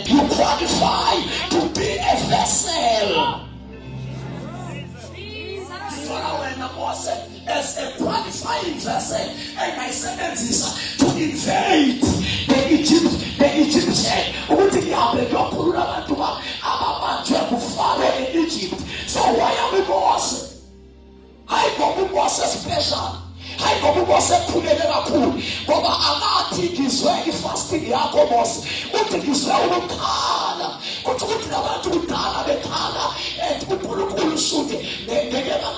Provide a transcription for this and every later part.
You qualify to be a vessel. As a qualifying vessel, and my sentence is to invade the Egyptian. So why are we Moses? I go Moses special. I go Moses Kulela Kul. Baba Amati is very fasting Yakobos. What is Kala? What is the Kala? The Kala and Pukulu shooting. They never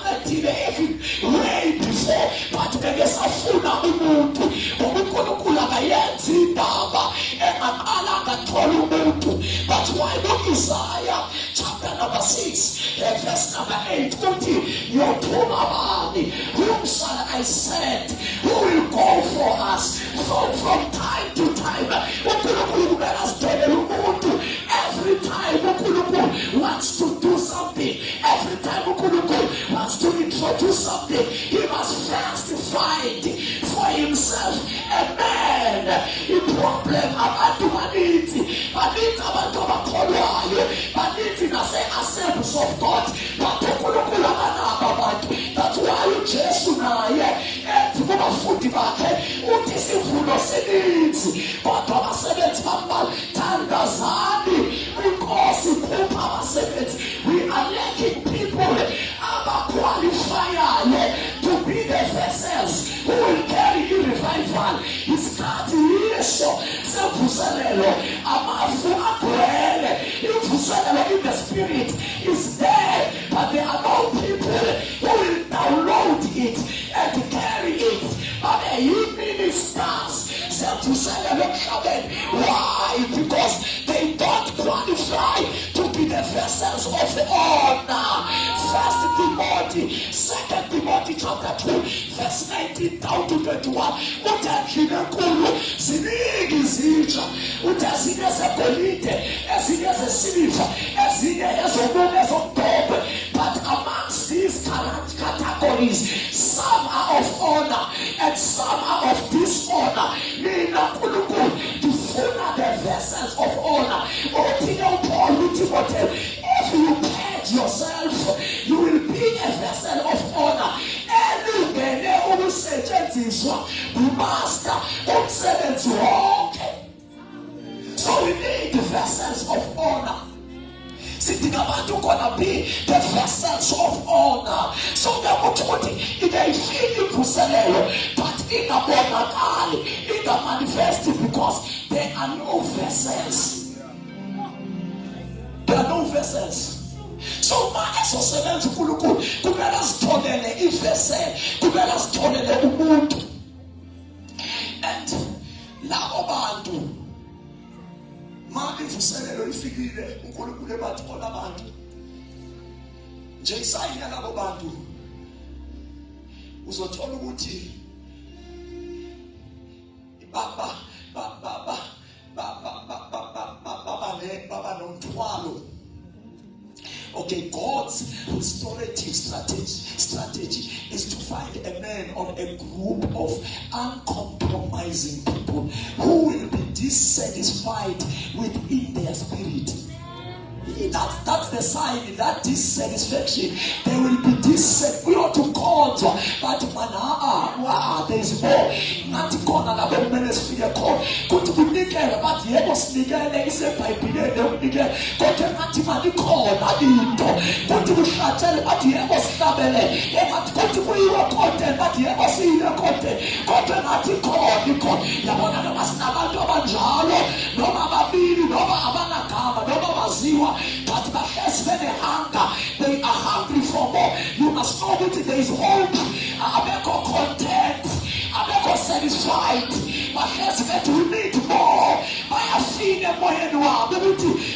every way before, but there is a full Namutu. Omukula Gayanzi Daba and Akala Tolumuntu. But why not Isaiah chapter number 6, verse number 8? Your Tumabani, whom shall I send? Who will go for us? From time to time, every time Ukuluku wants to do something, every time Ukuluku wants to introduce something, he must first find for himself a man. The problem abantu baniti abantu abakolwayo baniti nase assemblies of God bathukuluku labanaba abantu. That's why Jesus naye ethi kubafundi bakhe uthi sivuno seninzi kodwa abasebenzi bambala thandazani inkosi khupha abasebenzi. We are lacking people abaqualified to be the vessels who will carry the revival. Isikhathi yiso sevuselelo amafu agcwele. Ivuselelo in the spirit is there, but there are no people who will download it and carry it. But the ministers sevuselelo emhlabeni. Why? Because they don't qualify to be the vessels of the honor. 1 Timothy, 2 Timothy chapter 2, verse 19 down to 21. Uthekile nkulu ziningi izitsha. Ezinye zegolide, ezinye zesiliva, ezinye ezobumba ezomdobhe. But amongst these categories, some are of honor and some are of dishonor. Mina nkulunkulu ndifuna the vessels of honor. If you pledge yourself, you will be a vessel of honor. Elungele ukusetshenziswa ngumaster umsebenzi wonke. So we need the vessels of honor. Sitting about you gonna be the vessels of honor. So the opportunity in a feeling to sell, but in a bonakali, in the manifesting, because there are no vessels. There are no vessels. So my associates kuluku kumela sitholele ivessel, kumela sitholele umuntu. And labo bantu manje ivuselelo ifikile uNkulunkulu ebathola abantu. Nje isayina labo bantu uzothola ukuthi baba nomthwalo. Okay, God's restorative strategy is to find a man or a group of uncompromising people who will be dissatisfied within their spirit. That's the sign, that dissatisfaction. They will be dissatisfied. We ought to call, but there is more. Not to call another ministry call. Go to the nigger, but the emos nigger, they say, by being the nigger, go to Natimani call, go to the Shatel, but the emos stabele, go to where you are content, but the emos in the content, go to Nati call, because Yamana was Nabando Manjalo, no Mama Bini, no Mama Kama, no Mama Ziwa. But the heads when they hunger, they are hungry for more. You must know that there is hope. I'm not content. I'm not satisfied. My heads that we need more. I have seen them more than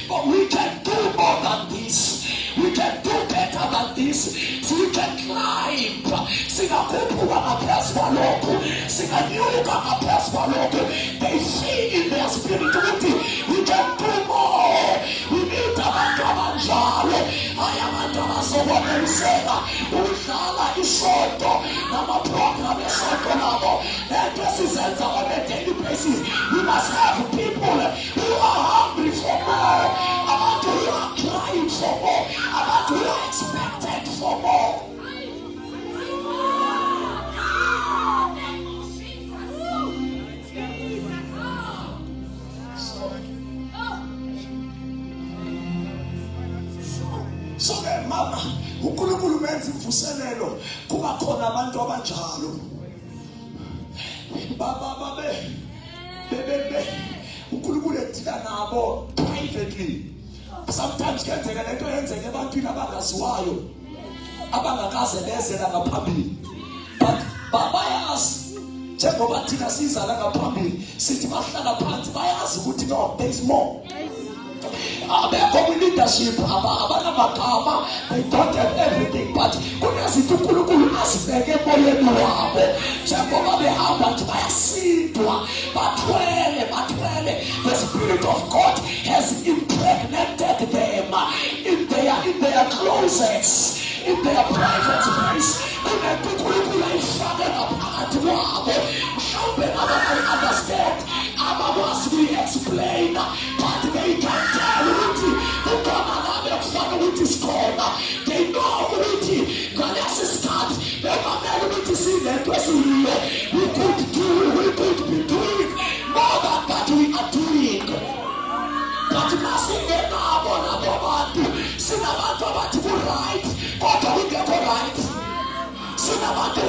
but we can do more than this. We can do better than this. So we can climb. They see in their spirituality. We can do more. We need to I am a Sobonisera. Ushala Isoto. Nama program Isoto Namo. And this is our daily basis. We must have people who are hungry for more. for more. So ke mama, uNkulunkulu menza imvuselelo kuba khona abantu abanjalo. Baba bebe uNkulunkulu edila nabo privately. Sometimes kenzeka lento yenzeke ebantwini abangaziwayo abangakaze bezela ngaphambili. But bayazi njengoba thina sizala ngaphambili sithi bahlala phansi bayazi ukuthi no, there is more. Abekho leadership abanamagama, they don't have everything, but kunezinto uNkulunkulu azibeke emoyeni wabo njengoba behamba nje bayasindwa bathwele. The Spirit of God has impregnated them in their closets, in their private space. Kunento uNkulunkulu ayifake ngaphakathi kwabo mhlawumbe understand abakwazi kuyi-explain, but they can tell ukuthi kukhona la bekufaka ukuthi sikhona. They know ukuthi ngalesi sikhathi bekwamele ukuthi sinento esiyiyo. We could be doing more than that we are doing. But masingenabo labo bantu, sinabantu abathi ku-right kodwa kungekho right. Sinabantu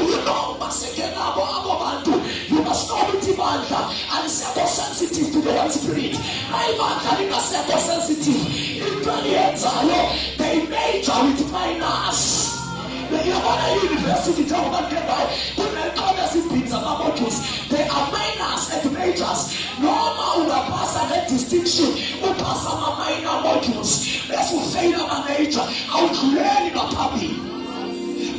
masingenabo abo bantu. You must know ukuthi bandla alisekho sensitive to the Holy Spirit. Ayibandla lingasekho sensitive into aliyenzayo, they major with minors. Yabona university njengoba ngendayo kunekona ezibhizi ama-modules, they are minors and majors. Noma ungapasa ne-distinction upasa ama-minor modules bese ufeyila ama-major, awudluleli ngaphambili.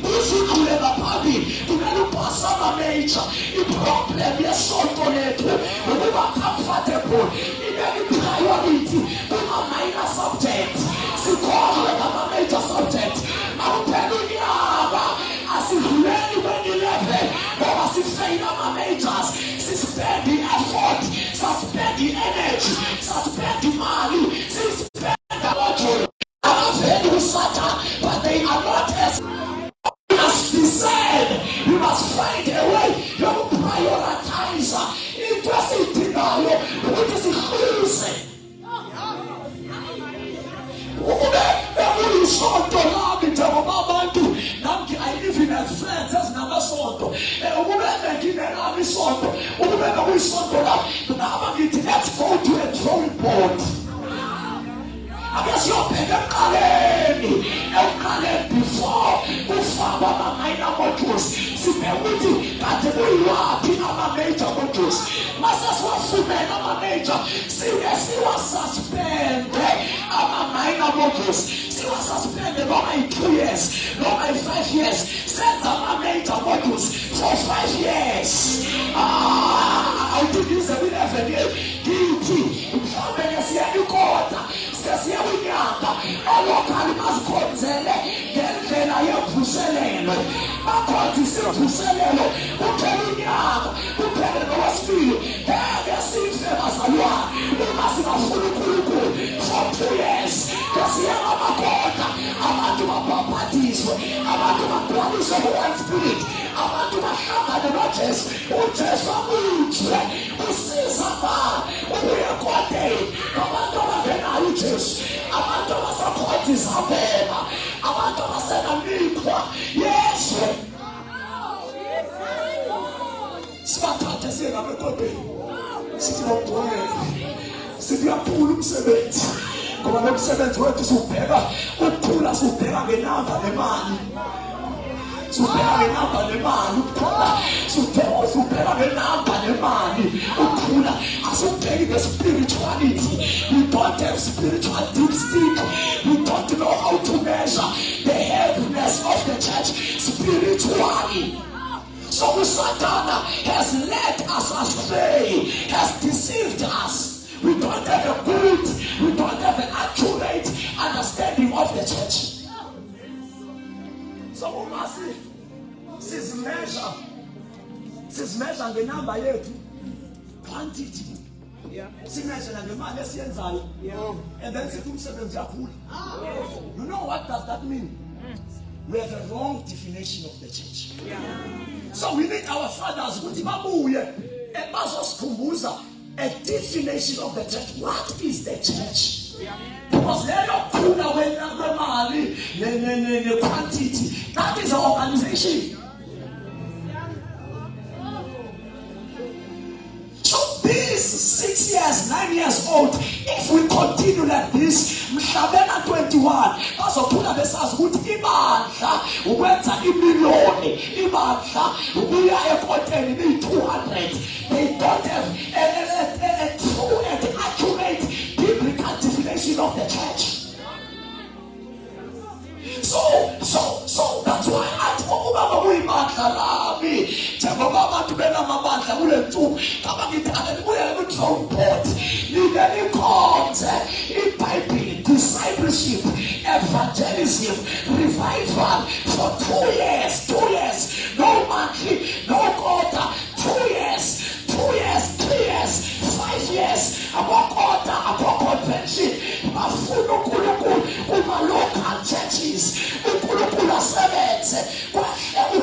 Usidlule ngaphambili kumele upasa ama-major. I-problem yesonto lethu ukuba comfortable ine-priority kuma-minor subject. Sikholwe ngama-major subject. Awuphela unyaka asidluleli kwenye-level ngoba sifeyila ama-majors. Sispend i-effort, suspend i-energy, suspend imali, sispend amajoni abaveli kusatha, but they are not as. You must discern. You must find a way. You have to prioritize into esiyidingayo ukuthi sihlise. Ukuyisonto lami njengoba abantu nami I live in a friends ezinamasonto. Ukube ngingenalo isonto, ukube bekuyisonto lami ngaba ngithi let's go to a drawing board. Abasiyobheka ekuqaleni before kufakwa ama-minor modules. Sibheke ukuthi kade kuyiwaphi ama-major modules. Mase siwafumene ama-major siwasuspende ama-minor modules. Siwasuspende noma i-2 years noma i-5 years. Senza ama-major modules for 5 years. Awudidize kwi-11 years ngithi mhlawumbe ngesiyeni ikota sesiya kwinyanga alokali bazikhonzele ngendlela yemvuselelo. Bakhonzise imvuselelo kuphela unyaka kuphele nowesibili ngeke sife bazalwane uma singafuna uNkulunkulu for 2 years. Ngesiya ngamakota abantu babhaphathizwe, abantu bagcwaliswe ku-Holy Spirit, abantu bahlangane noJesu. uJesu amutshwe usiza ubuye ekodeni abantu abangenayo uJesu, abantu abasakhonzisa bona, abantu abasenamikwa Yesu. Sibathathe siye ngabo ekodeni sithi bamdwele, sithi uyaphula umsebenzi ngoba lo msebenzi wethu siwubheka ukukhula, siwubheka ngenamba nemali. Siwubheka ngenamba nemali ukukhula, siwubheka ngenamba nemali ukukhula. Asiwubheki nge-spirituality. We don't have spiritual dipstick. We don't know how to measure the heaviness of the church spiritually. So Satan has led us astray, has deceived us. We don't have a good, we don't have an accurate understanding of the church. So we must measure the number yethu quantity. Simeasure ngemali esiyenzayo and then sithi umsebenzi yakhula. You know what does that mean? We have a wrong definition of the church. So we need our fathers a definition of the church. What is the church? Because quantity, that is our organization. So this 6 years, 9 years old, if we continue like this, Mhlabena 21, also put up a says good Ibadla, went a million, Ibadla, we are a content 200. They don't have a true and accurate biblical definition of the church. So that's why I told Baba we Makalami, Tababa to Benamabata, we have to Tabakita, we have a trumpet, legally called in piping, discipleship, evangelism, revival for 2 years, 2 years, no monthly, no quarter, 2 years, 2 years, 3 years, 5 years, about quarter, about convention, my local churches,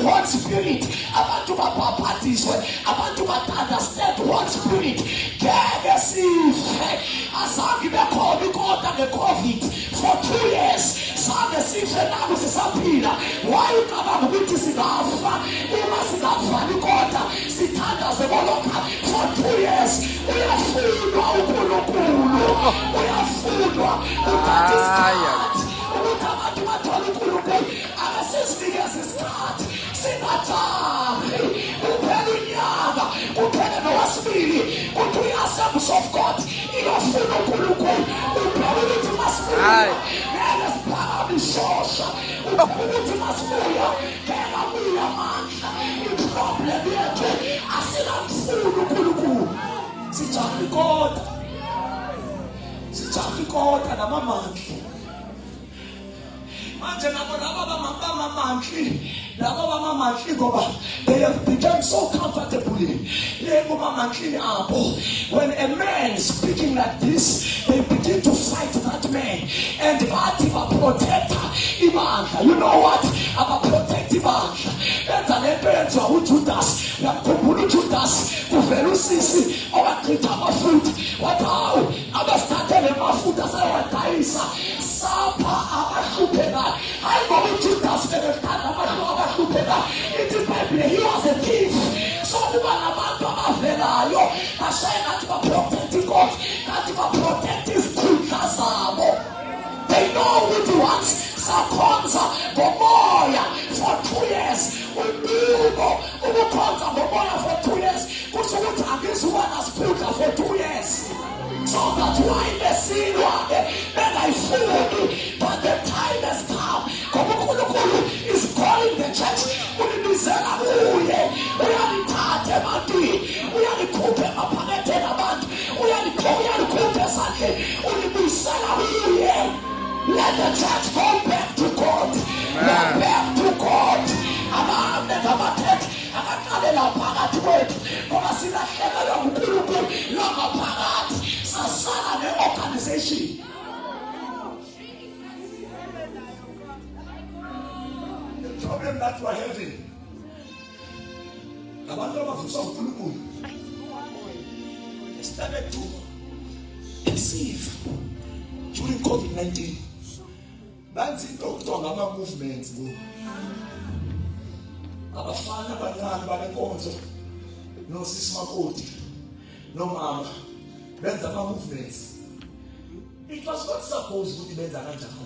one spirit, about to parties, about to understand one spirit. Get the seed. As I give a call, we got the COVID for 2 years. Some the seed and now is Sapina. Why you come up with this in Alpha? You must have fun. You got Sitanas the Moloka for 2 years. We are food. We are food. Of God, in your food, they have become so comfortably. When a man is speaking like this, they begin to fight that man. And the protector, you know what? I'm a protective man. That's an parents who Judas, Judas, who Velusisi, or a Kitama fruit. What how? I'm a started my food as I want Taisa. Sapa, I'm going to Judas, it is my play. He was a thief. So the one about Velayo, I say that you are protecting God, that you are protecting Kulkasamo. They know what he wants. Sakonza, Bomoya for 2 years. Ubukonza, Bomoya for 2 years. Kusuta, this one has Kulka for 2 years. So that's why the scene then I fooled, but the time has come. Komukulu is calling the church. We are the Tatemati, we are the Kopema Panetenaband, we are the Kopesake, let the church go back to God. Go back to God. I'm never back. I'm not going to wait. But I see that Sasana organization. The problem that we are having, I started to deceive during COVID-19. That's it. Don't have movements. Abafana abancane balenkonzo no sisimakoti no mama benza ama-movements. It was not supposed to be benza kanjalo.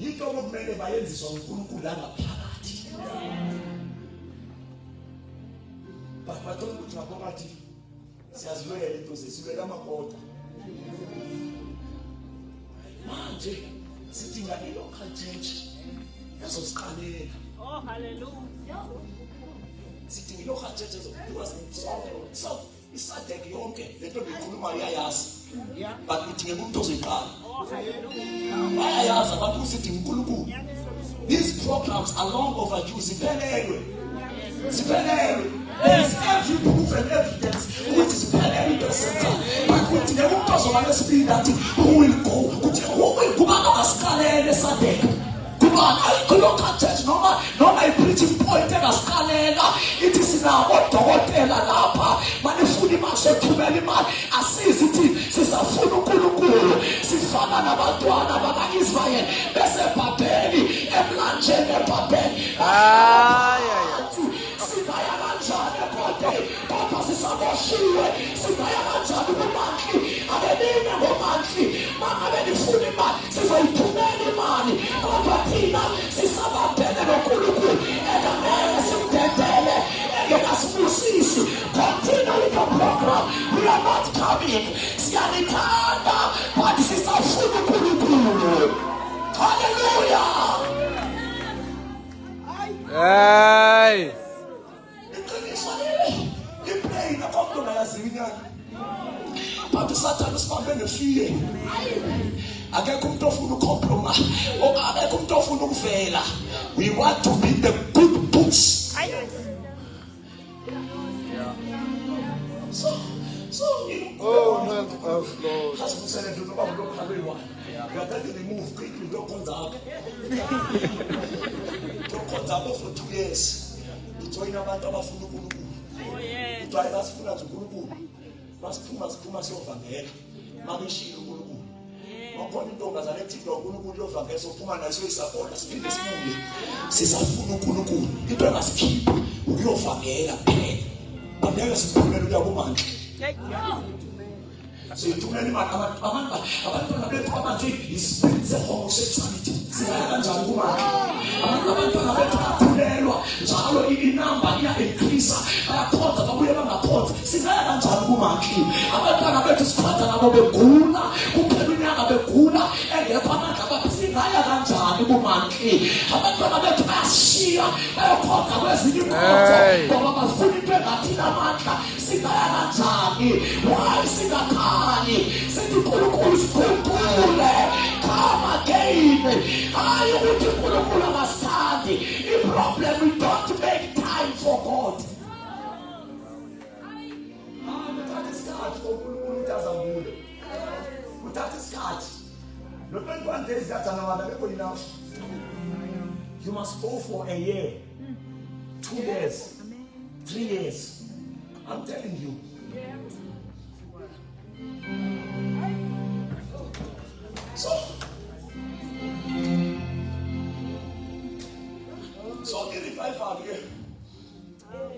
Yinto okumele bayenziswa uNkulunkulu la ngaphakathi. But bathole ukuthi ngaphakathi siyazilwela into zesiwela amakota. Manje sidinga i-local church ezosiqalela. Oh, hallelujah. Sidinga i-local church because so isadek yonke lento beyikhuluma iyayazi. But idinga umuntu ozoyiqala. Bayayazi abantu sidinga uNkulunkulu. These programs are long overdue. Ziphelelwe. There is every proof and evidence which is parallel to the center. But we didn't want us to speak that who will go. Who will go back to Sadek? Come on, I look at nabantwana baka-Israyeli besebhabheli emlanjeni ebhabheli. Singaya kanjani egodeni kodwa sisaboshiwe? Singaya kanjani kumantli abenime ngomantli? Mangabe nifuna imali sizoyithumela imali, kodwa thina sisabhabhele noNkulunkulu engangeke simdedele, engenasibusisi. Continue with the program. We are not coming. Siyanithanda but sisafuna uNkulunkulu. Hallelujah. Hey. But Satan is not going to fear. Akekho umuntu ofuna ucompromise. Akekho umuntu ofuna ukuvela. We want to be the good books. So Oh, help us, Lord. As we said, you are taking the move quickly. Don't come down. Don't come down for 2 years. You join abantu abafuna uNkulunkulu. Utwaye basifuna nje uNkulunkulu. Basiphuma siyovangela. Mabeshilo uNkulunkulu. Wakhona intombazana ethi uNkulunkulu yovangela sophuma nayo soyisapota siphinde sibuye. Sisafuna uNkulunkulu. Into engasikhiphi ukuyovangela kuphela. Bangeke siphumele ukuya kumandla. Sithumela imali abantwana bethu abanje isipitse homosexuality. Singaya kanjani kumandla? Abantwana bethu bakhulelwa njalo inamba iya-increase. Bayakhonza babuye bangakhonza. Singaya kanjani kumandla? Abantwana bethu siphatha nabo begula, kuphela unyaka begula, engekho amandla bathi singaya kanjani kumandla? Abantwana bethu bayashiya bayokhonza kwezinye inkonzo ngoba bafuna into engathina amandla. Singaya kanjani? Why singakhali? Sithi uNkulunkulu sikhumbule. Come again. Hayi ukuthi uNkulunkulu akasithandi. I-problem, we don't make time for God. Uthatha isikhathi for uNkulunkulu ukuthi azambule. Uthatha isikhathi. No 21 days yathana bekho enough. You must go for a year, 2 years, 3 years. I'm telling you. So the revival here.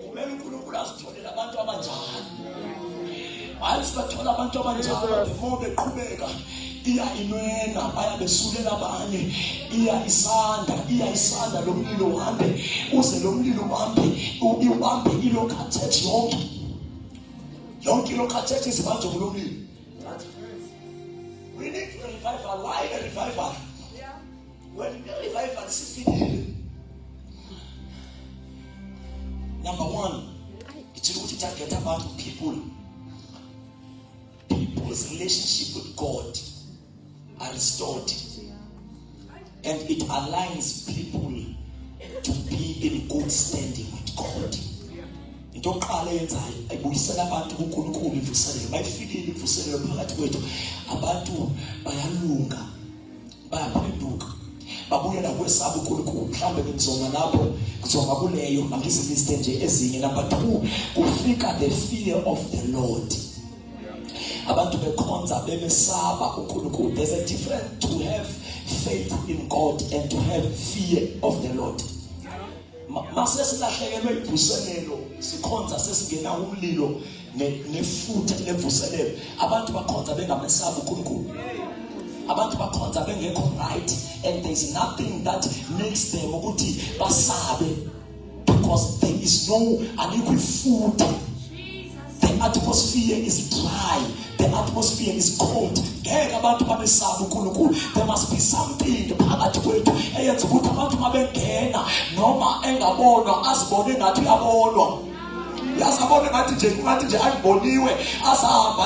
Kumele uNkulunkulu asitholele abantu abanjani. Hayi sibathola abantu abanjani the more beqhubeka iya inwena baya besulela abanye iya isanda lo mlilo uhambe uze lo mlilo ubambe ilocal church yonke local church isibanjwe kulo mlilo. We need a revival. Why a revival? When the revival is finished, number one, it's to target about people's relationship with God are restored, and it aligns people to be in good standing with God. Into oqala yenzayo ayibuyisela abantu kuNkulunkulu imvuselelo. Bayifikile imvuselelo phakathi kwethu. Abantu bayalunga, bayaphenduka, babuyela kwesabo uNkulunkulu. Mhlambe ngizonga lapho kuzonga kuleyo angiziliste nje ezinye. Number 2, kufika the fear of the Lord. Abantu bekhonza bemesaba uNkulunkulu. There's a difference to have faith in God and to have fear of the Lord. Masesilahlekelwe ivuselelo sikhonza sesingena umlilo nefuthe levuselelo. Abantu bakhonza bengamesaba uNkulunkulu. Abantu bakhonza bengekho right, and there is nothing that makes them ukuthi basabe, because there is no unequal food. The atmosphere is dry. The atmosphere is cold. There must be something phakathi kwethu eyenza ukuthi abantu mabengena noma engabonwa azibone ngathi uyabonwa. Uyazibona ngathi nje ayiboniwe asahamba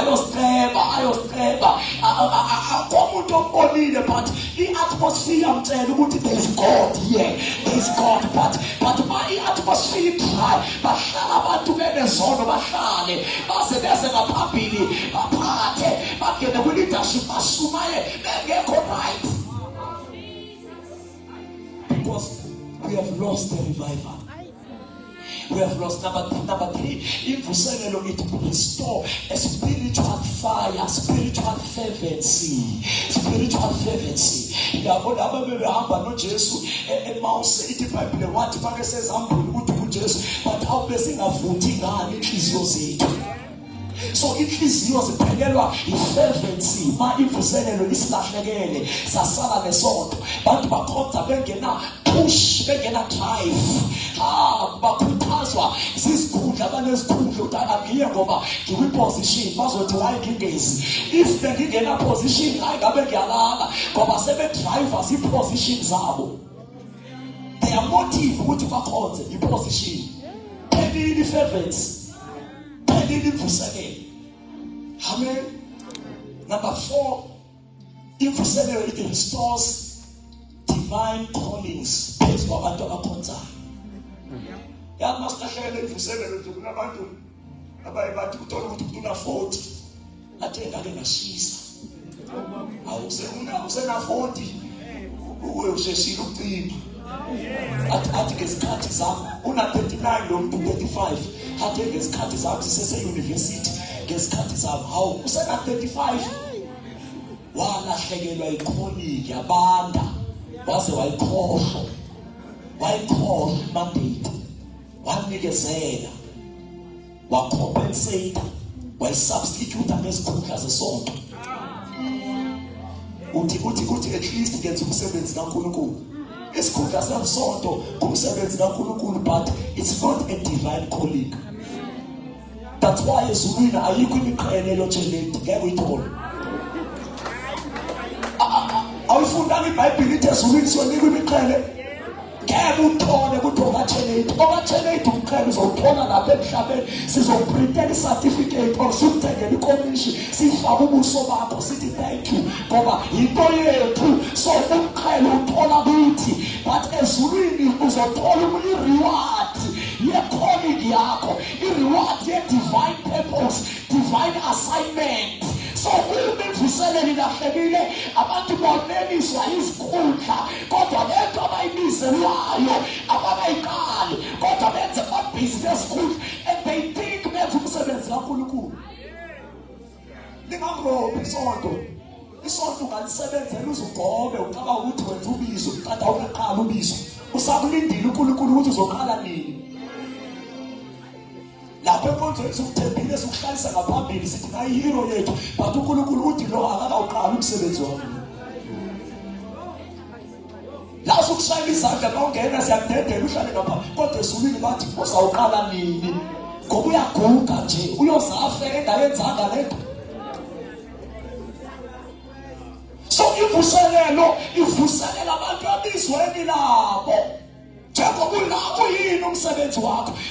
ayosiceba komuntu ombonile, but i-atmosphere mtshela ukuthi there is God here. There is God, but i-atmosphere dry. Bahlala abantu benezono, bahlale base ngaphambili baphathe bangene kwi-leadership basumaye bengekho right, because we have lost the revival. We have lost. Number 3, imvuselelo, it will restore a spiritual fire, spiritual fervency, spiritual spiritual fervency. Yabona ababehamba noJesu eMause ithi iBhayibheli wathi bake sezambule ukuthi uJesu but awube singavuthi ngani inhliziyo zethu. So inhliziyo ziphelelwa ifervency ma imvuselelo isilahlekele sasala nesonto. Bantu bakhonza bengena push bengena drive. Bakhuthazwa zisikhundla abanesikhundla ukuthi angiye ngoba ngikwiposition bazothi why ngingezi. If bengingena position hayi ngabe ngiyalala ngoba sebe drivers iposition zabo. Their motive ukuthi bakhonze iposition. Phelile fervency. Amen. Number 4, imvuselelo it restores divine callings. Based on abantu abakhonzayo. Ya mastahlele imvuselelo nje kunabantu abayibathi uthola ukuthi una 40 athenga ke ngashisa. Awusena 40 usheshile ukucimba. Athi ngesikhathi zami una 39 lo muntu 35 athi ngesikhathi zami sisese university ngesikhathi zami hawu usena 35 walahlekelwa ikhoniki yabanda waze wayikhohlwa mandate wanikezela wacompensate wayisubstitute ngesikhundla sesonto uthi at least ngenza umsebenzi kaNkulunkulu. Isikhundla sesonto kumsebenzi kaNkulunkulu but it's not a divine calling. That's why ezulwini ayikho imiqhelelo nje lento ngeke uyithole. Awufundanga iBhayibheli ithi ezulwini siyonikwa imiqhele. Ngeke uthole ukuthi ongathenate umqhele uzothola lapha emhlabeni sizoprinta icertificate or sikuthengela ikomishini sifaka ubuso bakho sithi thank you ngoba into yethu so umqhele uthola kuthi but ezulwini uzothola i-reward ye-calling yakho, i-reward ye-divine purpose, divine assignment. So imvuselelo ilahlekile abantu boneliswa izikhundla kodwa lento abayibizelwayo ababayikali kodwa benze amabhizinesi kuhle and they think benza umsebenzi kaNkulunkulu. Lingamrobhi isonto ungalisebenzela uzugqoke ucaba ukuthi wenza ubizo uqada unaqala ubizo usakulindile uNkulunkulu ukuthi uzoqala nini. Lapho enkonzweni sokuthembile sokuhlalisa ngaphambili sithi nayi hero yethu but uNkulunkulu uthi lo akakawuqala umsebenzi wakhe. La sokushayela izandla bawungena siyakudedela uhlale ngapha kodwa ezulwini bathi uzawuqala nini ngoba uyaguga nje uyozafe engayenzanga lento. So imvuselelo ivuselela abantu abizweni labo.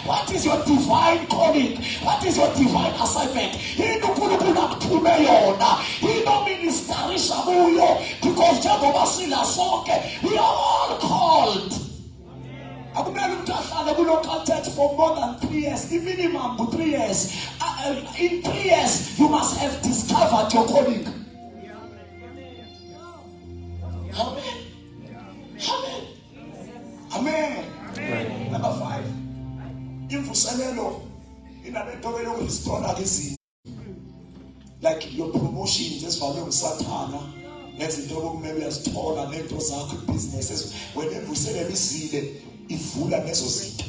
What is your divine calling? What is your divine assignment? He don't ministerisha kuyo because Jehovah sila sonke we are all called. Akumele umuntu ahlale kulo content for more than 3 years, the minimum 3 years. In 3 years you must have discovered your calling. Amen. Amen. Amen. Amen. Number 5. Imvuselelo inabetobela ukuzithola izinto. Like your promotions esivalwe usathana nezinto okumele uyazithola nento zakho businesses when imvuselelo izile ivula lezo zinto.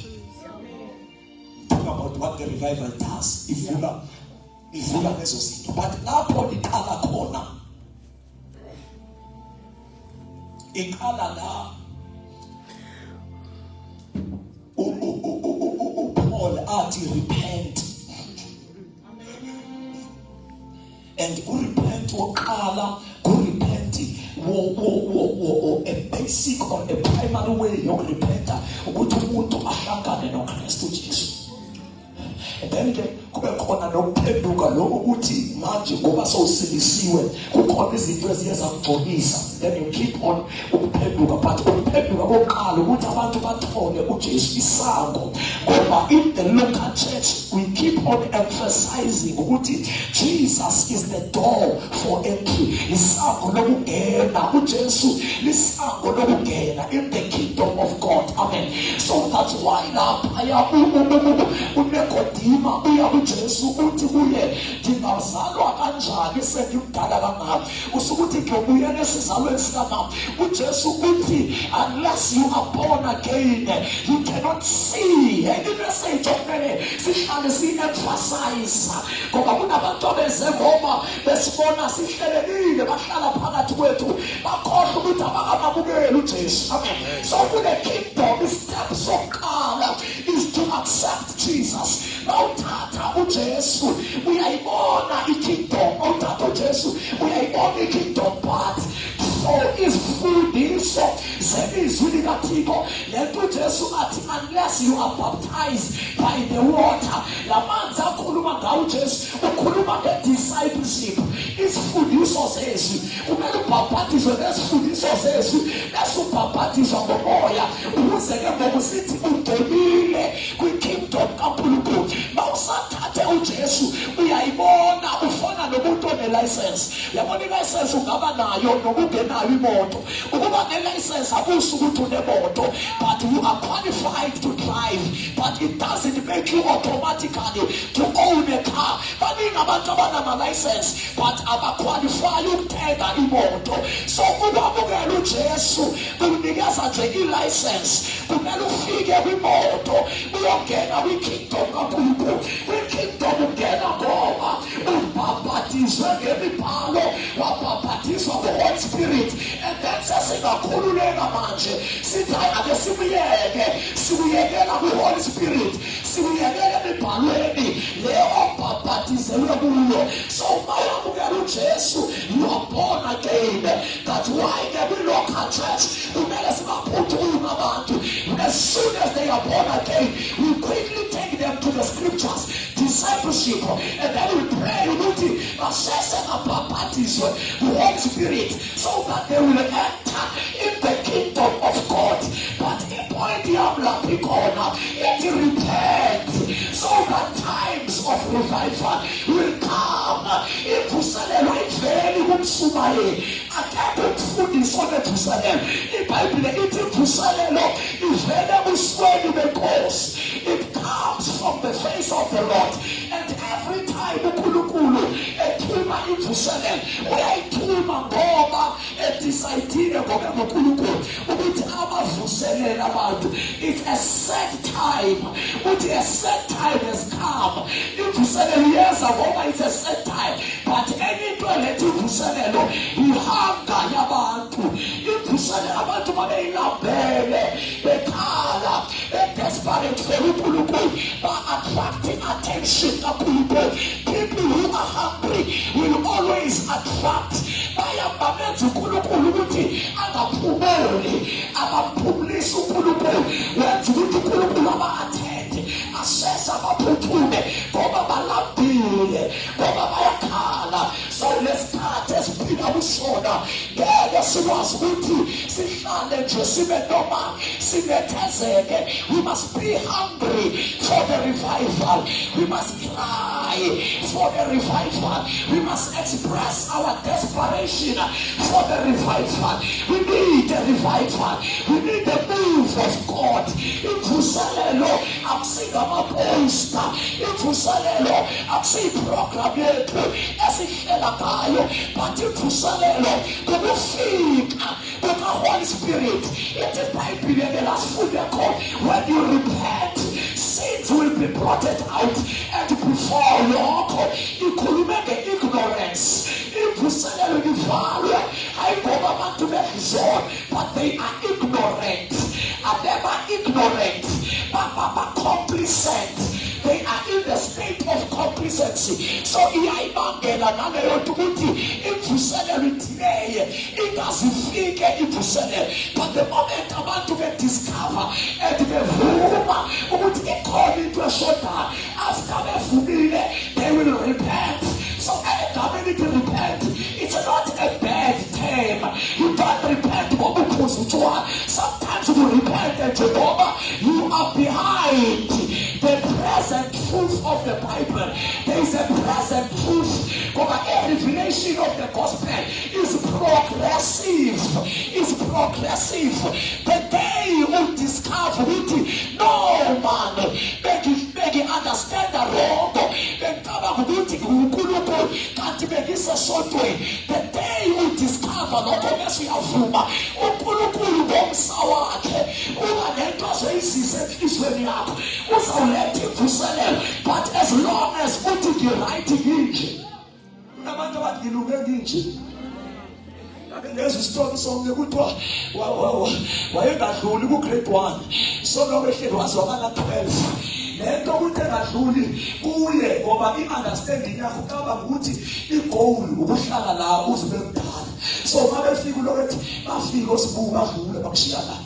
Talk about what the revival does. Ivula lezo zinto. But lapho iqala khona. Iqala la Paul athi repent. And repent wakala repent a basic or a primary way yokurepenta ukuthi umuntu ahlangane noKristu Jesu. And then kube khona nokuphenduka lo ukuthi manje ngoba sowusilisiwe kukhona izinto eziyenza ukugconisa. Then you keep on ukuphenduka but ukuphenduka kokuqala ukuthi abantu bathole uJesu isango ngoba in the local church we keep on emphasizing ukuthi Jesus is the door for entry. Isango lokungena, uJesu lisango lokungena in the kingdom of God. Amen. So that's why lapha uNikodima uya kuJesu uthi kuye, ngingazalwa kanjani sengimdala kangaka? Usukuthi ngiyobuyela esizalweni sikamama. uJesu uthi unless you are born again you cannot see. And the message of many sihlale si-emphasize ngoba kunabantu abeze ngoba besibona sihlelekile bahlala phakathi kwethu bakhohlwa ukuthi abakamamukeli uJesu. Amen. So kule kingdom step sokuqala is to accept Jesus. Nawuthatha uJesu uyayibona ikingdom, awuthatha uJesu uyayibona ikingdom path. So isifundiso zelizwi likaThixo lento uJesu athi unless you are baptized by the water, lamanzi akhuluma ngawo uJesu ukhuluma nge-discipleship. Isifundiso zezwi kumele ubhaphathizwe nesifundiso zezwi bese ubhaphathizwa ngomoya ukuze ke ngokusithi ungenile kwikingdom kaNkulunkulu. Mawusathathe uJesu uyayibona ufana nomuntu onelicense. Yabona ilicense ungaba nayo nokungenayo imoto. Ukuba nelicense akusuku ukuthi unemoto, but you are qualified to drive, but it doesn't make you automatically to own a car. Baningi abantu abanama-license but abaqualify ukuthenga imoto. So ukwamukela uJesu kunikeza nje i-license, kumele ufike kwimoto uyongena kwikingdom kaNkulunkulu. Kwikingdom ungena ngoba ubhaphathizwe ngemibhalo, wabhaphathizwa ngoHoly Spirit, and then sesingakhululeka manje sithi ake simuyekela kwiHoly Spirit, simuyekele emibhalweni leyo obhaphathizelwe kuyo. So mawamukela uJesu you are born again. That's why every local church kumele sibaphuthuma abantu. As soon as they are born again we quickly take them to the scriptures, discipleship, and then we pray ukuthi basese abhaphathizwe Holy Spirit so that they will enter in the kingdom of God. But in point yamlaphi khona ithi repent so that times of revival will come. Ivuselelo iveli kumshumayeli akekho ukufundisa onethuselelo. iBhayibhile ithi ivuselelo ivele ebusweni benkosi. It comes from the face of the Lord, and every time uNkulunkulu ethuma ivuselelo uyayithuma ngoba edecide ngoba uNkulunkulu ukuthi abavuselele abantu. It's a set time. Uthi a set time has come. Ivuselelo yeza ngoba it's a set time, but anything lethi ivuselelo ihanga yabantu. Ivuselelo abantu babeyilambele bekhala desperate for uNkulunkulu ba-attracting attention kaNkulunkulu. People who are hungry will always attract. Bayabamenza uNkulunkulu ukuthi angaphumuli, abaphumulisa uNkulunkulu, wenza ukuthi uNkulunkulu aba-attend, asese abaphuthume ngoba balambile, ngoba bayakhala. So let's start esiphila kusona ngeke sikwazi ukuthi sihlale nje sibe noma sinethezeke. We must be hungry for the revival. We must cry for the revival. We must express our desperation for the revival. We need a revival. We need the move of God. Ivuselelo akusingamaphosta, ivuselelo akusiyiprogram yethu esihlela ngayo, but ivuselelo kubufika kukaHoly Spirit. Ithi iBhayibhile ngelasifunde khona, when you repent sins will be blotted out, and before lokho ikhulume nge-ignorance. Ivuselelo livalwe hayi ngoba abantu bezona, but they are ignorant. Abeba ignorant, baba complacent. They are in the state of complacency. So iyayibangela naleyo ukuthi ivuselelo ithileye ingazifike ivuselelo. But the moment abantu bediscover and bevuma ukuthi ikhona into eshodayo, after bevumile they will repent. So egama elithi repent, it's not a bad term. You don't repent ngoba uphuza utshwala. Sometimes you repent and ngoba you are behind the present truth of the Bible, there is a present truth. A revelation of the gospel is progressive. The day you discover it, no man, make you understand the wrong. The day you discover, but as long as you write it, abantu abadilunge nje there's a story song ekuthiwa wayengadluli ku grade 1 so lo behleli wazwakala 12 lento ukuthi engadluli kuye ngoba i-understanding yakho kaba ukuthi i-goal ukuhlala la uzibe mdala. So mabefika lokuthi bafika osibuka badlula bakushiya la,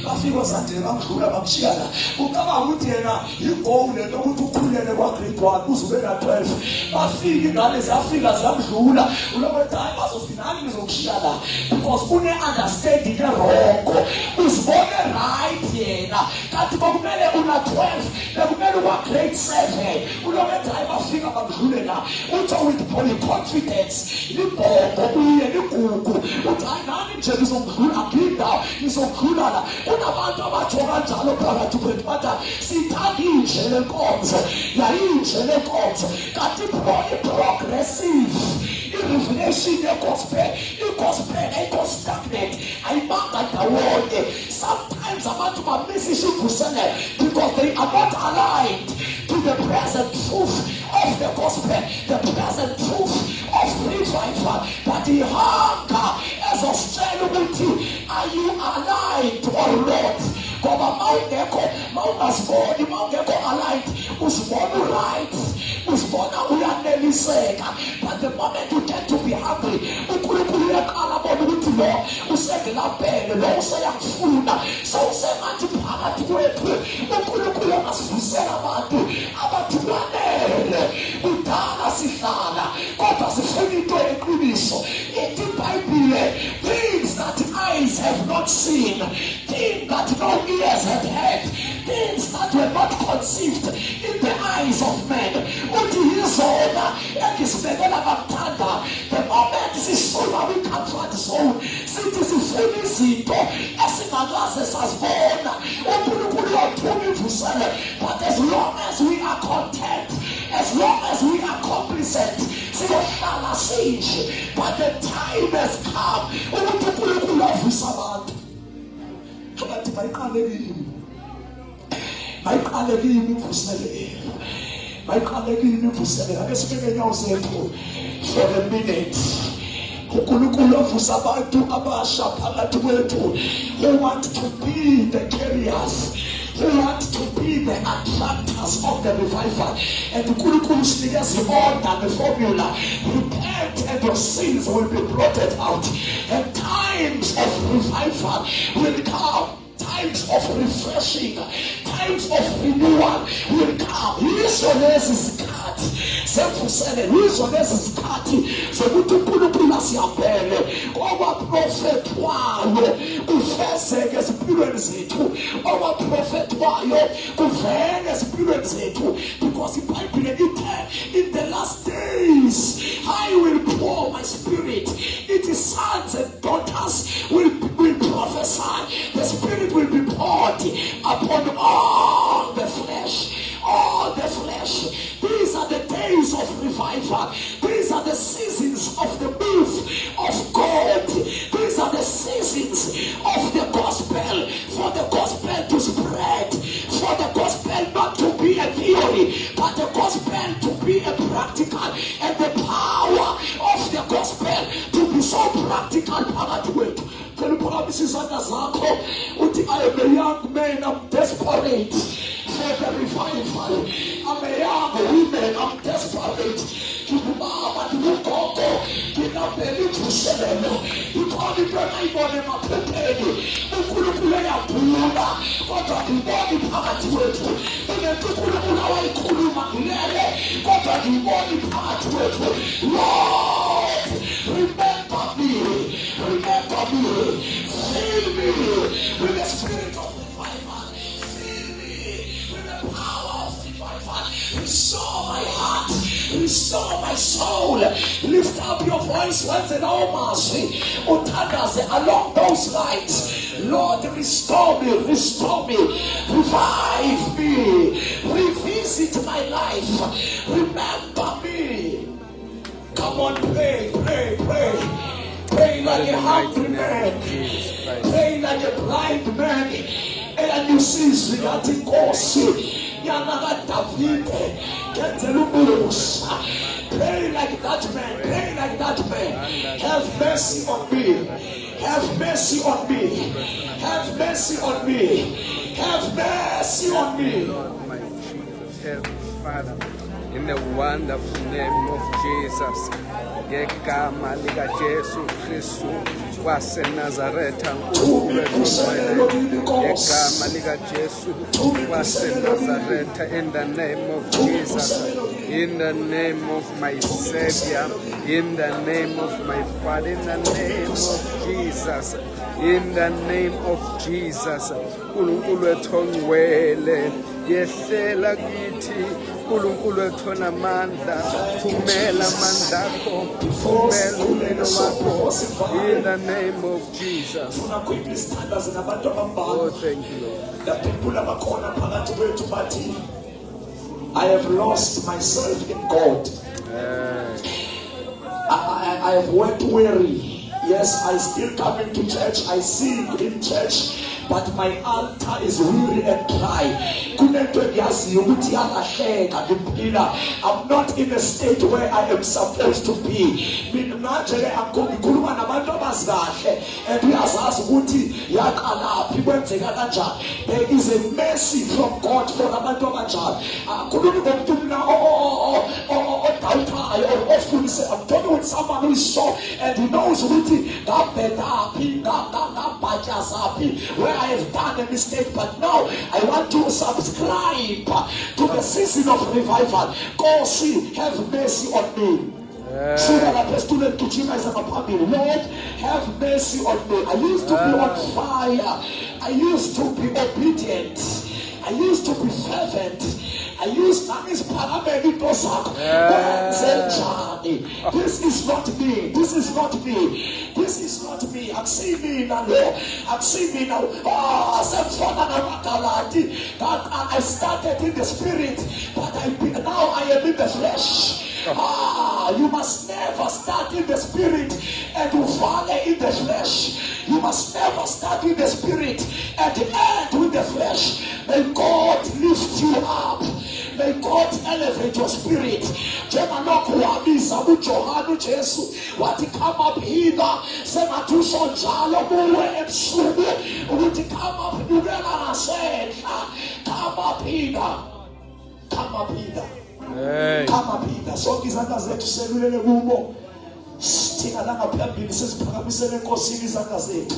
bafika osandile bakudlula bakushiya la, ucaba ukuthi yena i-goal lento ukuthi ukhulele kwa grade 1 uzube na 12. Bafika ingane zafika zamdlula ulokuthi hayi bazofinali ngizokushiya la because une-understanding errongo, uzibone right yena kanti bokumele una 12 bekumele uba grade 7 ulokuthi hayi bafika bakudlule la uthi with confidence libhongo uye ligugu uthi hayi nani nje ngizongidlula ngindawo ngizokudlula la. Kunabantu abatsho kanjalo phakathi kwethu bathi sithanda inje lenkonzo yayinje lenkonzo kanti progressive i-revelation ye-gospel, i-gospel ayiko-stagnant, ayibanga ndawonye. Sometimes abantu bamisa isivuselelo because they are not aligned to the present truth of the gospel, the present truth of revival. But the hunger as of strength ukuthi, are you aligned or not? Ngoba mawungekho aligned, uzibona right, uzibona uyaneliseka. But the moment you tend to be hungry, uNkulunkulu uyaqala bona ukuthi lo usegelabhele, lo useyakufuna, sewusengathi phakathi kwethu uNkulunkulu angasivusela abantu abathi banele kudala sihlala kodwa sifuna into eqiniso. Ithi iBhayibhile, things that eyes have not seen, things that no ears have heard, things that were not conceived in the eyes of men. Uthi yizona engizibekela kakuthanda. The moment sisula kwi-comfort zone, sithi sifuna izinto esingakaze sazibona, uNkulunkulu uyathuma ivusele. But as long as we are content, as long as we are complacent, siyohlala sinje. But the time has come ukuthi uNkulunkulu avuse abantu. Abathi bayiqalekile imvuselelo, bayiqalekile imvuselelo. Ake sibeke inyawo zethu for a minute. uNkulunkulu avuse abantu abasha phakathi kwethu who want to be the carriers, who want to be the attractors of the revival. And uNkulunkulu sinikeza i-order, the formula: repent and your sins will be blotted out. And times of revival will come. Times of refreshing, times of renewal will come. Yizo lezi zikhathi semvuselelo, yizo lezi zikhathi zokuthi uNkulunkulu asiyabhele okwaprofethwayo kufezeke ezimpilweni zethu, okwaprofethwayo kuvele ezimpilweni zethu. Because iBhayibhile ithi, in the last days I will pour my spirit. It is sons and daughters will prophesy. The Spirit will be poured upon all the flesh. All the flesh. These are the days of revival. These are the seasons of the move of God. These are the seasons of the gospel. For the gospel to spread. For the gospel not to be a theory, but the gospel to be a practical. And the power of the gospel to be so practical. Can you promise izandla zakho uthi, I am a young man, I'm desperate for the revival. I'm a young woman, I'm desperate. Ngibaba ngikugogo, nginaphela ivuselelo. Ikhona into engayibona emaphepheni. uNkulunkulu uyabhula kodwa ngiboni phakathi kwethu. Kunento uNkulunkulu awayikhuluma ngilele kodwa ngiboni phakathi kwethu. Lord, remember me. Remember me. Fill me with the spirit of revival. Fill me with the power of revival. Restore my heart. restore my soul. Lift up your voice once and all, mercy. Along those lines, Lord, restore me, revive me, revisit my life, remember me. Come on, pray. Pray like a hungry man, pray like a blind man, and you see Zigati Kosi, Yanaga David, Ketelubus. Pray like that man, Have mercy on me, have mercy on me, have mercy on me, have mercy on me. Lord, my Jesus, help me, Father, in the wonderful name of Jesus. Ngegama lika Jesu Kristu waseNazaretha uNkulunkulu wethu. Ngegama lika Jesu waseNazaretha, in the name of Jesus, in the name of my Savior, in the name of my Father, in the name of Jesus, in the name of Jesus. uNkulunkulu wethu ongcwele, yehlela kithi. uNkulunkulu wethu onamandla, thumela amandla akho, thumela umlilo wakho, in the name of Jesus. Oh, thank you, Lord. I have lost myself in God. I have worked weary. Yes, I still come into church. I sing in church. But my altar is weary and dry. I'm not in a state where I am supposed to be. There is a mercy from God for I'm talking with someone who is so and he knows where I have done a mistake, but now I want to subscribe to the season of revival. God, see, have mercy on me. Lord, have mercy on me. I used to be on fire. I used to be obedient. I used to be fervent. I used this is not me. This is not me. This is not me. I've seen me now. I've seen me now. I started in the spirit, but now I am in the flesh. You must never start in the spirit and you fall in the flesh. You must never start in the spirit and end with the flesh. May God lift you up. May God elevate your spirit. What come up here? Come up here. Hey. Come up here. So izandla zethu selulele kubo. Sithina la ngaphambili sesiphakamisele enkosini izandla zethu.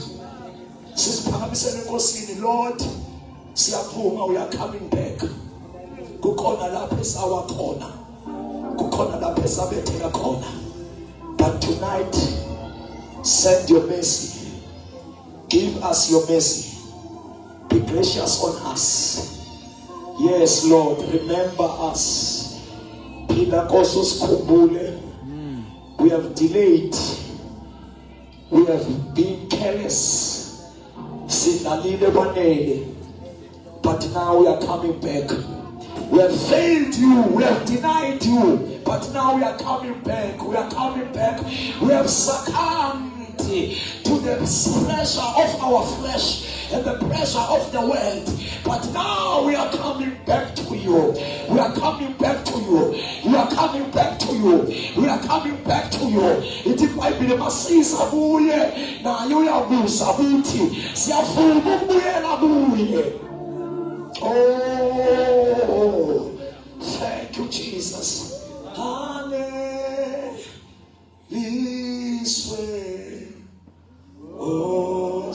Sesiphakamisele enkosini. Lord, siyavuma we are coming back. Kukhona lapho esawa khona. Kukhona lapho esabetheka khona. But tonight, send your mercy. Give us your mercy. Be gracious on us. Yes, Lord, remember us. We have delayed. We have been careless. But now we are coming back. We have failed you. We have denied you. But now we are coming back. We are coming back. We have succumbed to the pressure of our flesh and the pressure of the world. But now we are coming back to you. We are coming back to you. We are coming back to you. We are coming back to you. It might be the masisa buye na yuya busa buti. Siafumu buye na buye. Oh, thank you, Jesus. Hallelujah. Oh,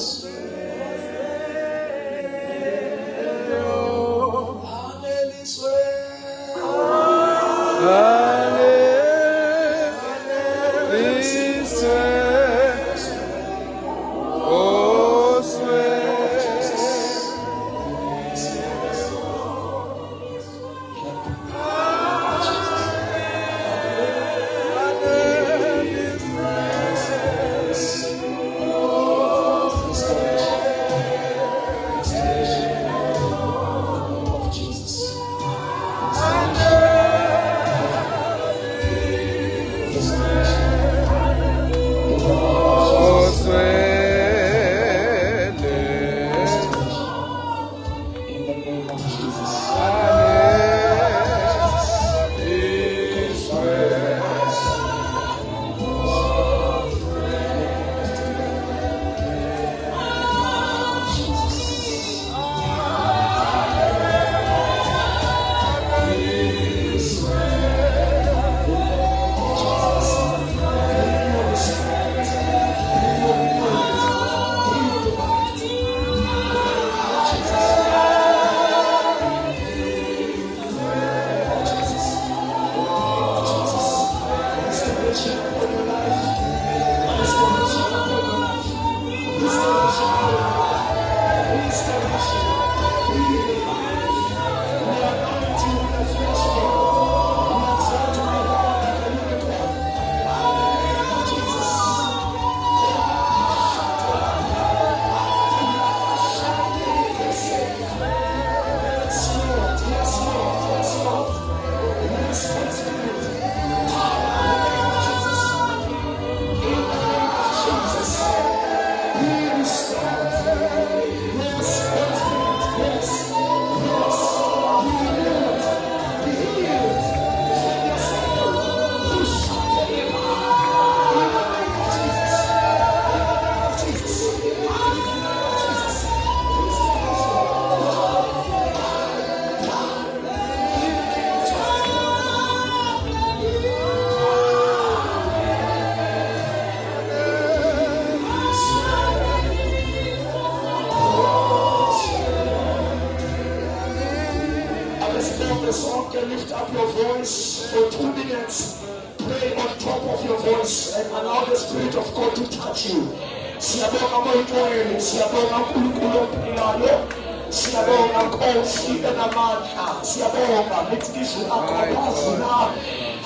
can lift up your voice for 2 minutes. Pray on top of your voice and allow the Spirit of God to touch you. Siyabonga moyeni, siyabonga uNkulunkulu ophilayo, siyabonga Nkosi enamandla, siyabonga nithizwe akwazi na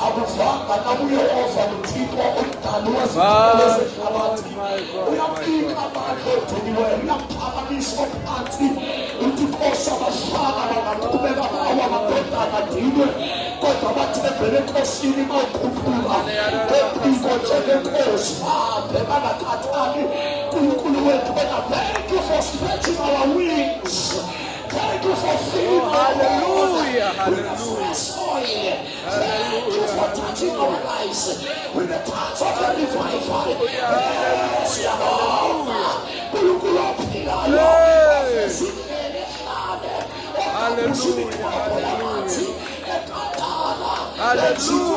abuvanga nabuyehova uThixo omdali wezinto zehlabathi. Uyaphinda abantu odiniweyo, uyaphakamisa ophansi uthi Nkosi abafana bangaqhubeka bawa amadodana adinwe, kodwa bathi bebhele enkosini bawukhuphula bephiko njengenkosi bhekana khathali uNkulunkulu wethu. Thank you for stretching our wings. Thank you for filling our Hallelujah, with the fresh oil. Thank you for touching our lives with the touch of the revival. Yes, Yahweh. UNkulunkulu ophilayo, ofezile ehlane, Hallelujah,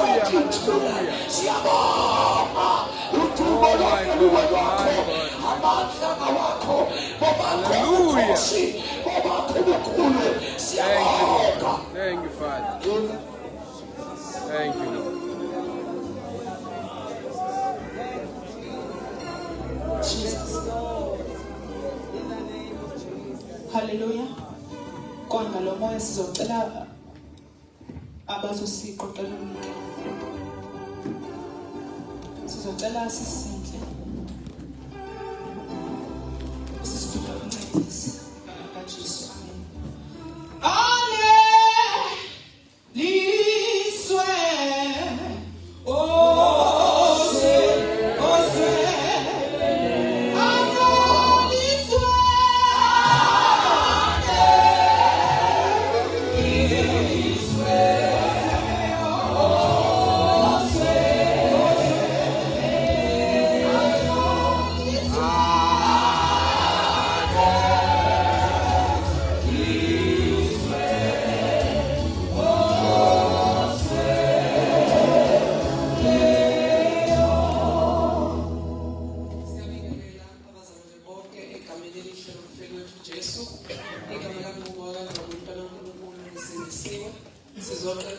hallelujah, siyabonga udumo lwakho, amandla wakho, Hallelujah. bobakho bukhulu, siyabonga. Thank you, Father. Thank you, Lord. Hallelujah. Konga lo moya sizocela abazosiqoqela umnikelo. Sizocela sisindle. Sisifika uncedise kaJesu. Amen. Liswe.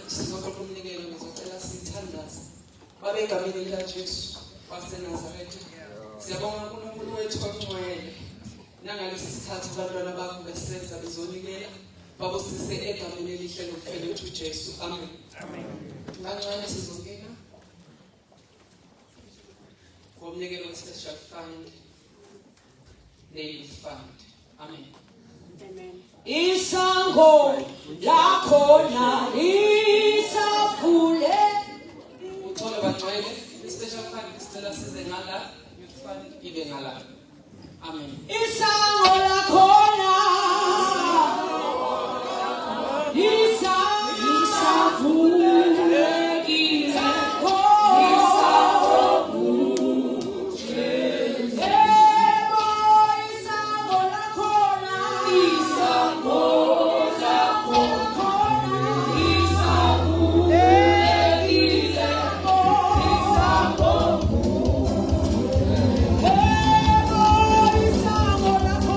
Sizoqoqa umnikelo ngizocela sithandaze babe egameni likaJesu waseNazaretha. Siyabonga uNkulunkulu wethu ongcwele nangalesi sikhathi abantwana bakho besenza bezonikela babusise egameni elihle lokufela wethu uJesu. Amen. Kancane sizongena ngomnikelo we-special fund nail fund. Amen. Amen. Isango lakhona lisavule. Uthola bangcwele i-special fund sicela size ngala youth fund ibe ngala. Amen. Isango lakhona lisavule. Amen.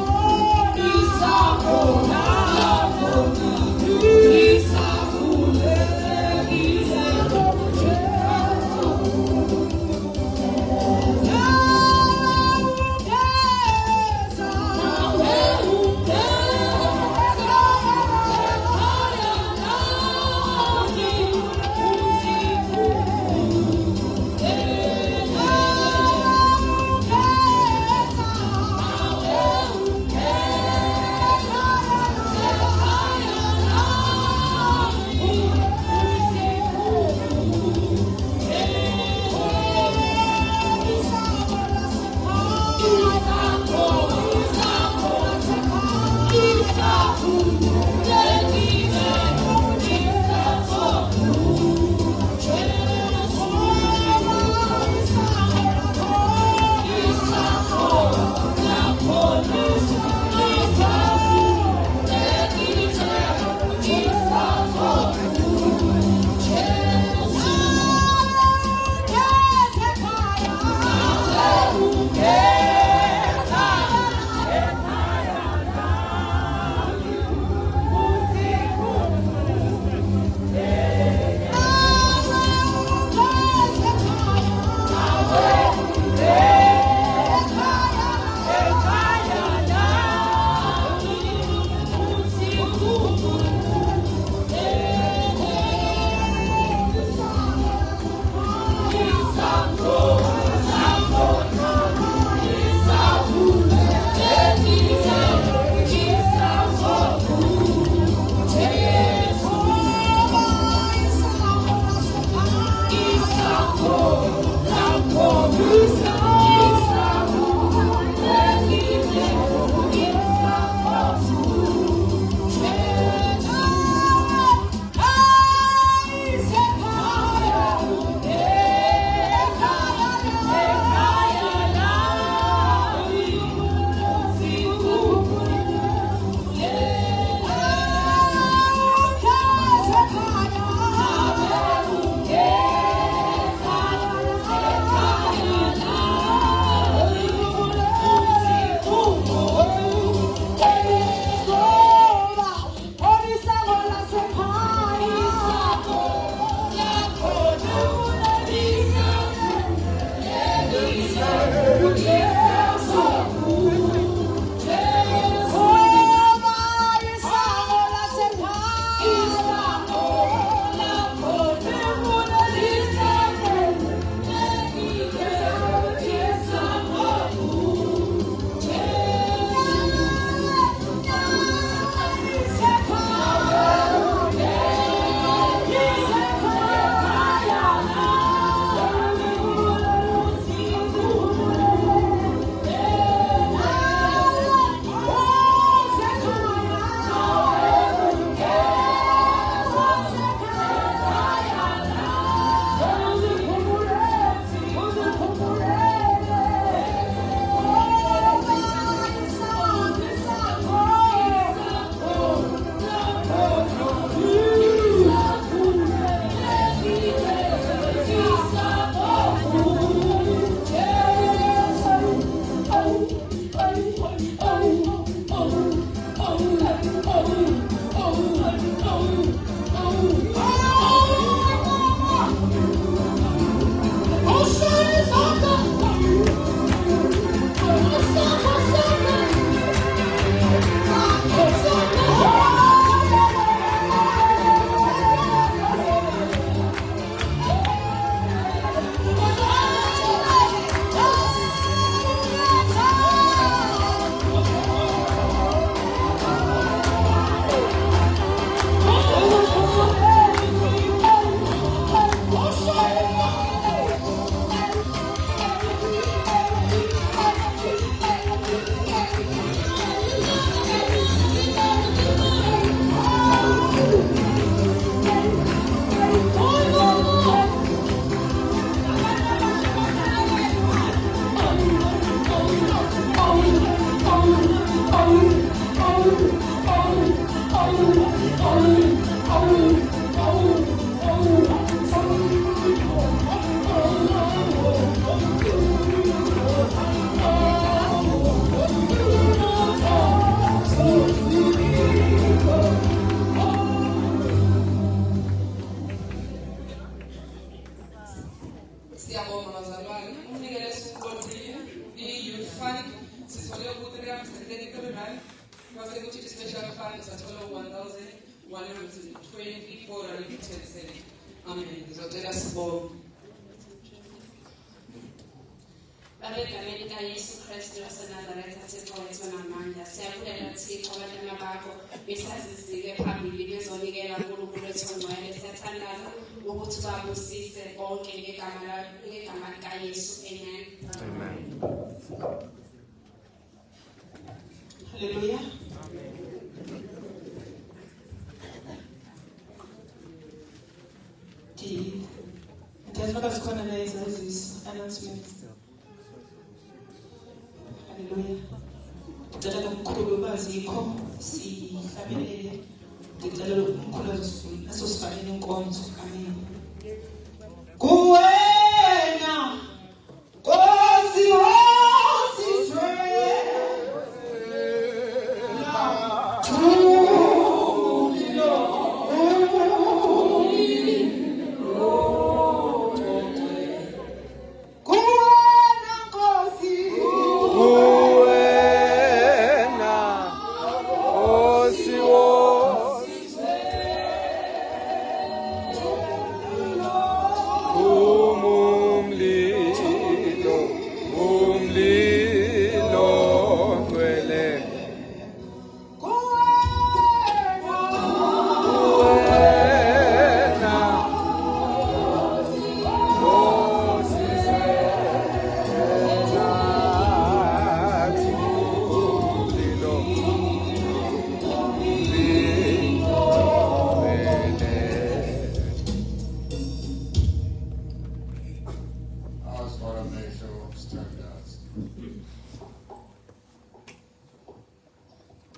and then coming back, was able to special fund sathola 1,124.10. Amen. Ngizocela sibonge. Babegameni kaYesu Kristu waseNazaretha Thixo wethu namandla siyabulela Thixo abantwana bakho besazizike phambili bezonikela uNkulunkulu wethu ongcwele siyathandaza ukuthi babusise bonke ngegama likaYesu. Amen. Amen. Hallelujah. There's no corner there is this announcement. Hallelujah. Ngicela umkhulu bazikho sihlabelele. Ngicela umkhulu asosifakele inkonzo. Amen. Kuwena Nkosi wasizwe.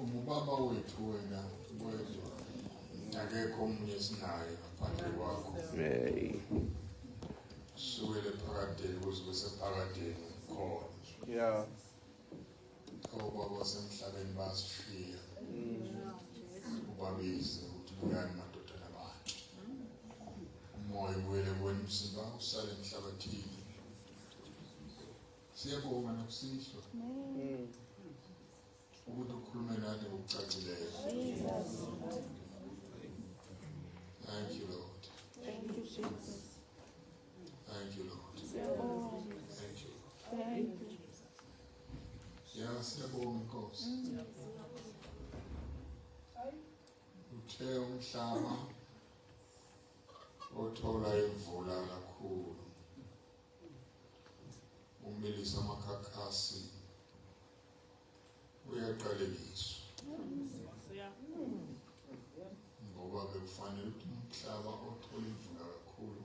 Umubaba wethu wena wezwa akekho omunye esinayo ngaphandle kwakho. Sukele phakadeni kuze kusephakadeni khona. Yeah. Obaba basemhlabeni basishiya. Ubabize ukuthi buyani madodana abantu. Umoya uwele kuwena umzimba usale emhlabathini. Siyabonga nokusishwa. Ukuthi ukhulume nathi ngokucacileyo. Thank you, Lord. Thank you, Jesus. Thank you, Lord. Thank you. Thank you. Yeah, siyabonga Nkosi. Uthe umhlaba othola imvula kakhulu. Umilisa amakhakhasi uyaqalekiswa. Ngoba bekufanele ukuthi umhlaba othola imvula kakhulu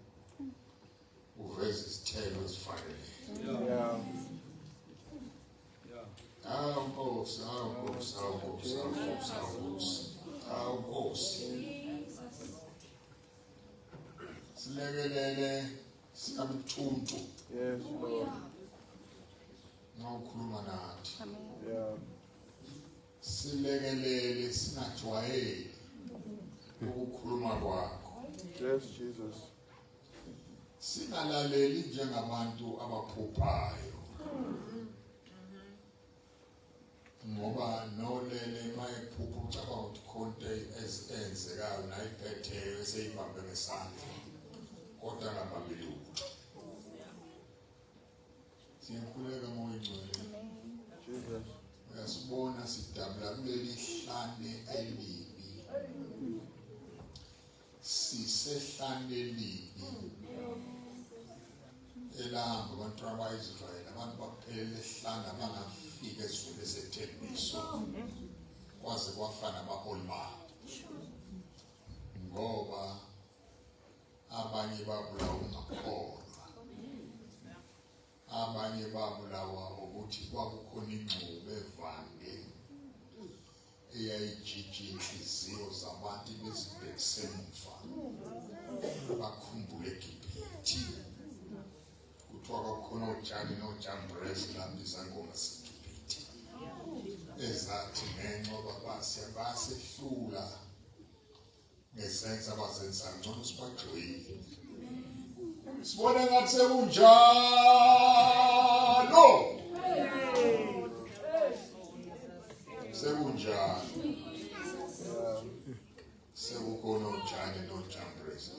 uveze izithelo ezifanele. Yeah. Nkosi. Silekelele siyabuthuntu. Yes, Lord. Ngawukhuluma nathi. Yeah. Silekelele singajwayeli ukukhuluma kwakho. Yes, Jesus. Singalaleli njengabantu abaphuphayo. Ngoba nolele mayephupha ucabanga ukuthi khonto ezenzekayo nayiphetheyo eseyibambe ngesandla. Kodwa ngabambi lutho. Siyakhuleka moya ngcwele. Jesus. Uyasibona sidabula kuleli hlane elibi. Sisehlane elibi. Elahamba abantu abayizivayela abantu baphelele ehlanga bangafika ezweni leseThembiso kwaze kwafana abaholma ngoba abanye babulawa ungakholwa abanye babulawa ukuthi kwakukhona ingxube evande eyayijija inhliziyo zabantu bezibhekisemuva bakhumbule eGibhithe. Kuthiwa kwakukhona utshani nojambrezi lapho izangoma zeGibhithe ezathi ngenxa basehlula ngesenza abazenza ngcono sibagxile. Sibone ngathi sekunjalo. sekunjani sekukhona ujane nojambresa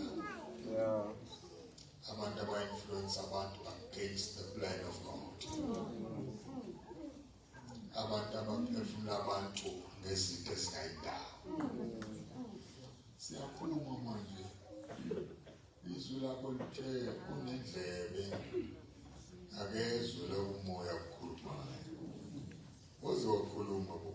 abantu aba-influence abantu against the plan of God, abantu abaphefumula abantu ngezinto ezingayindawo. Siyakhuluma manje izwi lakho lithe unendlebe akezwe lo umoya okhulumayo. Woze wakhuluma bo.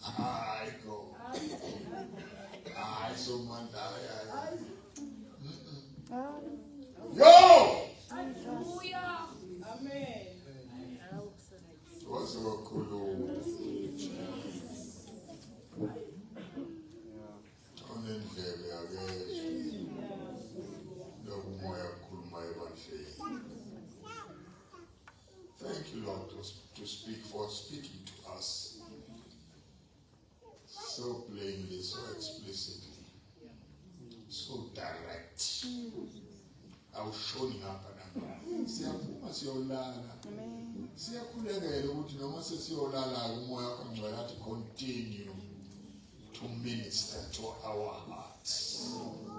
Hayi go. Hayi so mandaya. Yo! Hallelujah. Amen. Woze wakhuluma. Unendlebe akezwe lo umoya okhulumayo ebandleni. Thank you, Lord, to speak for speaking to us so plainly, so explicitly, so direct. Awushoni ngapha nangapha. Siyaphuma siyolala. Siyakhulekela ukuthi noma sesiyolala umoya kaNgcwele athi continue to minister to our hearts.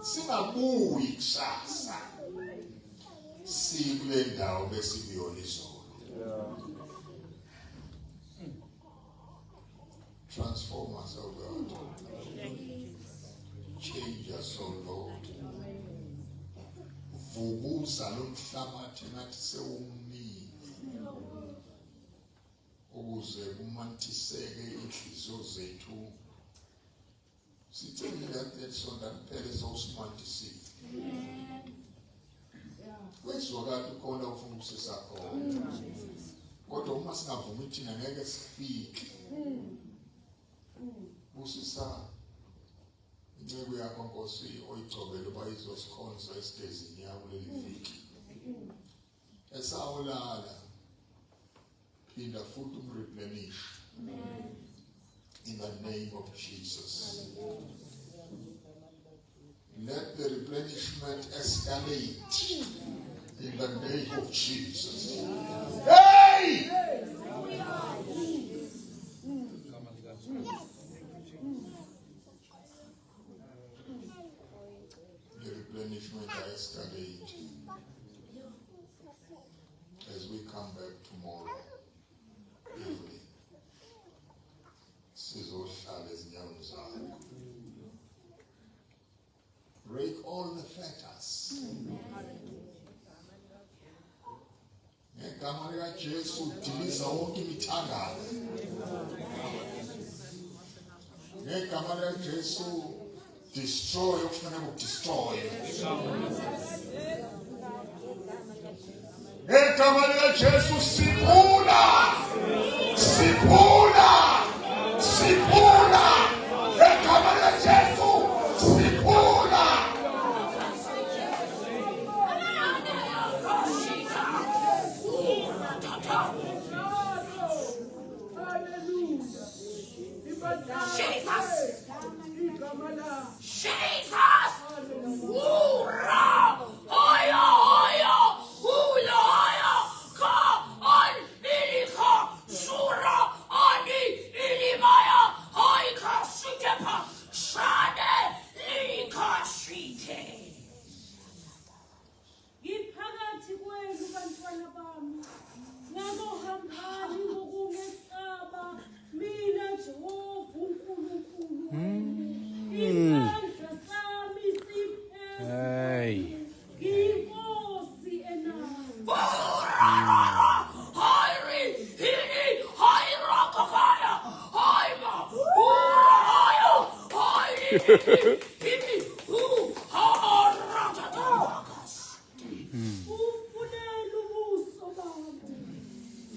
Singabuyi kusasa. Sikule ndawo besikuyona izolo. Transform us, oh God. Change us, oh Lord. Vuguza lo mhlabathi nathi sewumile. Ukuze kumantiseke inhliziyo zethu. Sithembe lesonto liphele sowusimantisile. Kwezwakala ukhona ufuna ukusisa khona. Kodwa uma singavumi thina ngeke sifike. Busisa incebo yakho Nkosi oyigcobela uba izosikhonza esitezini yakho leli viki. Esawulala phinda futhi umreplenish. In the name of Jesus. Let the replenishment escalate in the name of Jesus. Hey! The replenishment escalate as we come back tomorrow evening. Sizohlala ezinyaweni zakho. Break all the fetters. Ngegama lika Jesu diliza wonke imithangala. Ngegama lika Jesu destroy okufanele ukudestroy. Ngegama lika Jesu siphula. Siphula. Siphula. Ngegama lika Jesu siphula. Jesus! Jesus! Ura! Oya! Oya! Ula! Oya! Ka! On! Ilika! Sura! Ani! Ilimaya! Oika! Shikepa! Shade! Lika! Shite! Ngiphakathi kwenu bantwana bami. Ngabohambani ngokungesaba. Mina Jehova uNkulunkulu wenu. Isandla sami siphezulu. Inkosi enayo. Hayri! Hini! Hayra kakaya! Hayma! Ura! Haya! Hayri! Hini! Haratatakas! Ufunela ubuso bami.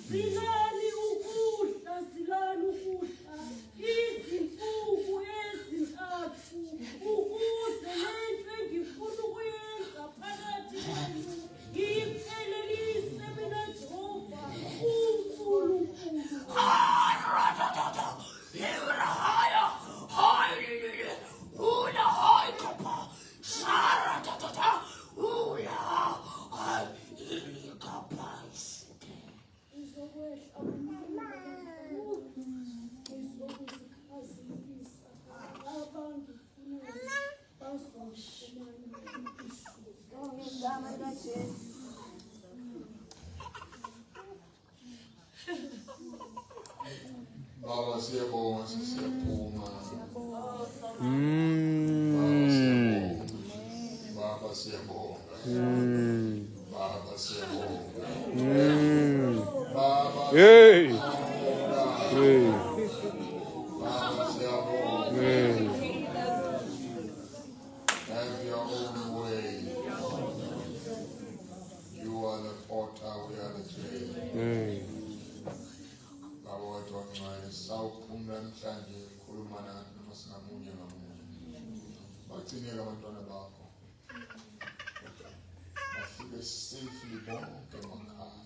Silani ukudla, silani ukudla. Izinsuku ezintathu. Ukuze lento engifuna ukuyenza phakathi kwenu. Ngiphelelise mina Jehova uNkulunkulu. Haratata! Hira! Haya! Hayri! Ura! siyabonga siyaphuma. Baba siyabonga. Baba siyabonga. Baba Hey. Hey. Baba siyabonga. Have your own way. You are the potter, we are the clay. Baba wethu wancane sawuphumula namhlanje ukhuluma nathi noma singamunye ngamunye. Bagcinele abantwana bakho. Bafike safely bonke emakhaya.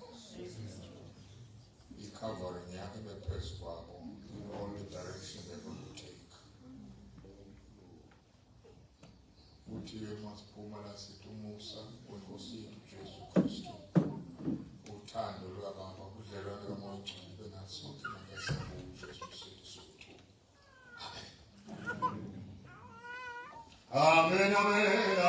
I-covering yakho ibe phezu kwabo in all the direction they're going to take. Uthi-ke masiphuma la sithi umusa weNkosi yethu Jesu Kristu, uthando lukaBaba, ubudlelwano kaMoya Oyingcwele bube nathi sonke nangesabo uJesu Kristu sothu. Amen. Amen, amen,